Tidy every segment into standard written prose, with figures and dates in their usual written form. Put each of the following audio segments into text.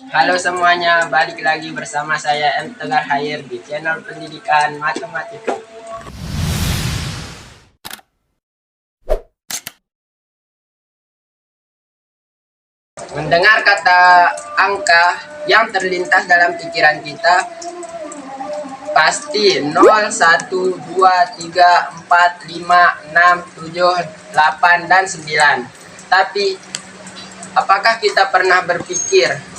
Halo semuanya, balik lagi bersama saya M. Tegar Hair di channel Pendidikan Matematika. Mendengar kata angka yang terlintas dalam pikiran kita pasti 0, 1, 2, 3, 4, 5, 6, 7, 8, dan 9. Tapi, apakah kita pernah berpikir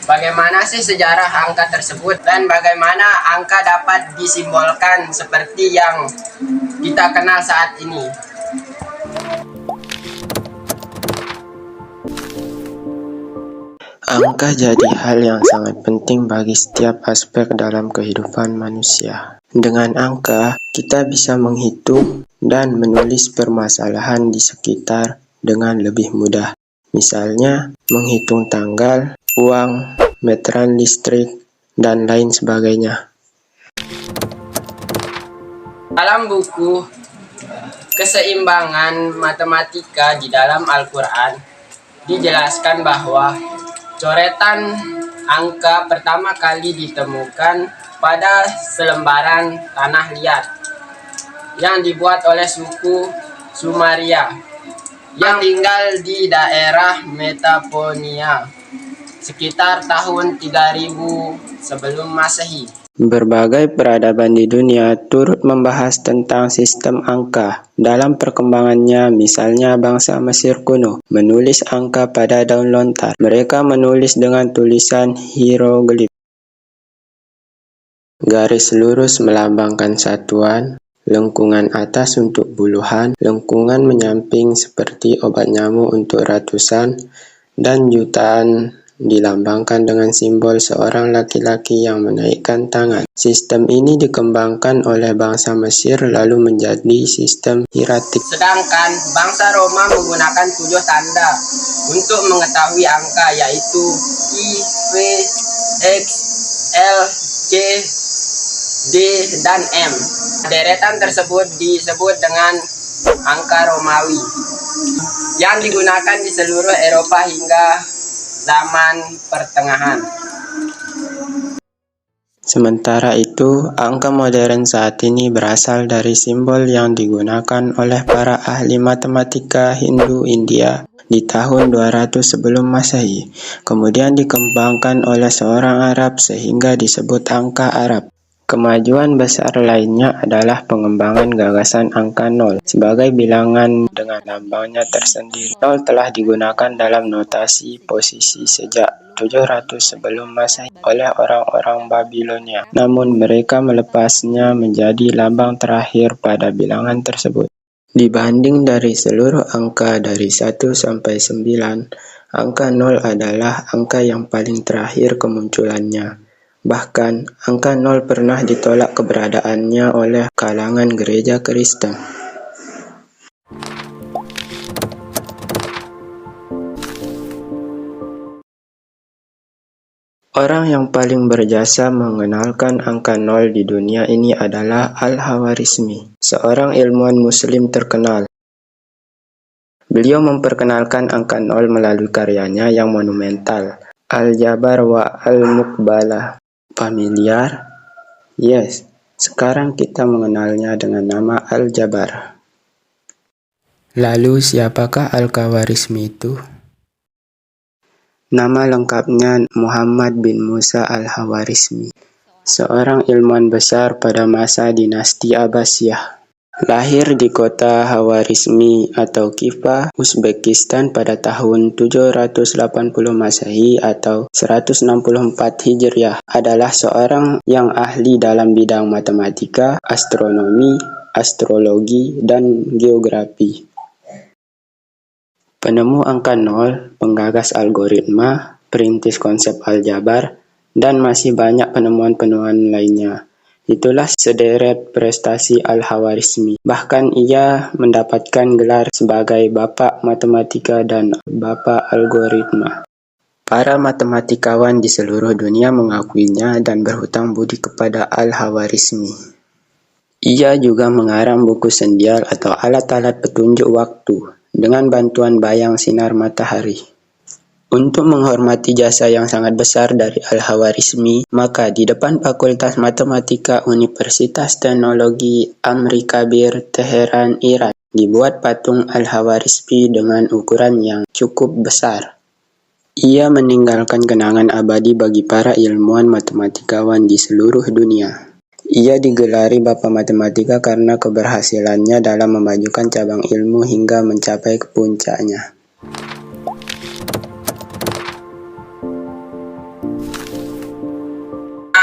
bagaimana sih sejarah angka tersebut dan bagaimana angka dapat disimbolkan seperti yang kita kenal saat ini? Angka jadi hal yang sangat penting bagi setiap aspek dalam kehidupan manusia. Dengan angka, kita bisa menghitung dan menulis permasalahan di sekitar dengan lebih mudah. Misalnya, menghitung tanggal, uang, meteran listrik, dan lain sebagainya. Dalam buku Keseimbangan Matematika di dalam Al-Quran, dijelaskan bahwa coretan angka pertama kali ditemukan pada selembaran tanah liat yang dibuat oleh suku Sumaria yang tinggal di daerah Mesopotamia sekitar tahun 3000 sebelum Masehi. Berbagai peradaban di dunia turut membahas tentang sistem angka. Dalam perkembangannya, misalnya bangsa Mesir kuno menulis angka pada daun lontar. Mereka menulis dengan tulisan hieroglif. Garis lurus melambangkan satuan, lengkungan atas untuk puluhan, lengkungan menyamping seperti obat nyamuk untuk ratusan, dan jutaan dilambangkan dengan simbol seorang laki-laki yang menaikkan tangan. Sistem ini dikembangkan oleh bangsa Mesir lalu menjadi sistem hieratik. Sedangkan bangsa Roma menggunakan 7 tanda untuk mengetahui angka, yaitu I, V, X, L, C, D, dan M. Deretan tersebut disebut dengan angka Romawi yang digunakan di seluruh Eropa hingga zaman pertengahan. Sementara itu, angka modern saat ini berasal dari simbol yang digunakan oleh para ahli matematika Hindu India di tahun 200 sebelum Masehi. Kemudian dikembangkan oleh seorang Arab sehingga disebut angka Arab. Kemajuan besar lainnya adalah pengembangan gagasan angka 0 sebagai bilangan dengan lambangnya tersendiri. 0 telah digunakan dalam notasi posisi sejak 700 sebelum Masehi oleh orang-orang Babilonia. Namun mereka melepasnya menjadi lambang terakhir pada bilangan tersebut. Dibanding dari seluruh angka dari 1 sampai 9, angka 0 adalah angka yang paling terakhir kemunculannya. Bahkan, angka 0 pernah ditolak keberadaannya oleh kalangan gereja Kristen. Orang yang paling berjasa mengenalkan angka 0 di dunia ini adalah Al-Khwarizmi, seorang ilmuwan muslim terkenal. Beliau memperkenalkan angka 0 melalui karyanya yang monumental, Al-Jabar wa Al-Muqbalah. Familiar? Yes, sekarang kita mengenalnya dengan nama Al-Jabar. Lalu siapakah Al-Khwarizmi itu? Nama lengkapnya Muhammad bin Musa Al-Khwarizmi, seorang ilmuwan besar pada masa dinasti Abbasiyah. Lahir di kota Khwarizmi atau Khiva, Uzbekistan pada tahun 780 Masehi atau 164 Hijriah, adalah seorang yang ahli dalam bidang matematika, astronomi, astrologi, dan geografi. Penemu angka 0, penggagas algoritma, perintis konsep aljabar, dan masih banyak penemuan-penemuan lainnya. Itulah sederet prestasi Al-Khwarizmi. Bahkan ia mendapatkan gelar sebagai Bapak Matematika dan Bapak Algoritma. Para matematikawan di seluruh dunia mengakuinya dan berhutang budi kepada Al-Khwarizmi. Ia juga mengarang buku sendial atau alat-alat petunjuk waktu dengan bantuan bayang sinar matahari. Untuk menghormati jasa yang sangat besar dari Al-Khawarizmi, maka di depan Fakultas Matematika Universitas Teknologi Amri Kabir, Teheran, Iran, dibuat patung Al-Khawarizmi dengan ukuran yang cukup besar. Ia meninggalkan kenangan abadi bagi para ilmuwan matematikawan di seluruh dunia. Ia digelari Bapa Matematika karena keberhasilannya dalam memajukan cabang ilmu hingga mencapai ke puncaknya.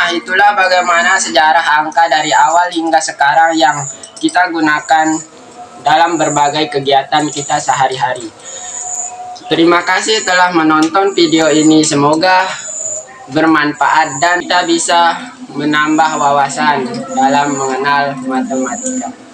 Nah, itulah bagaimana sejarah angka dari awal hingga sekarang yang kita gunakan dalam berbagai kegiatan kita sehari-hari. Terima kasih telah menonton video ini. Semoga bermanfaat dan kita bisa menambah wawasan dalam mengenal matematika.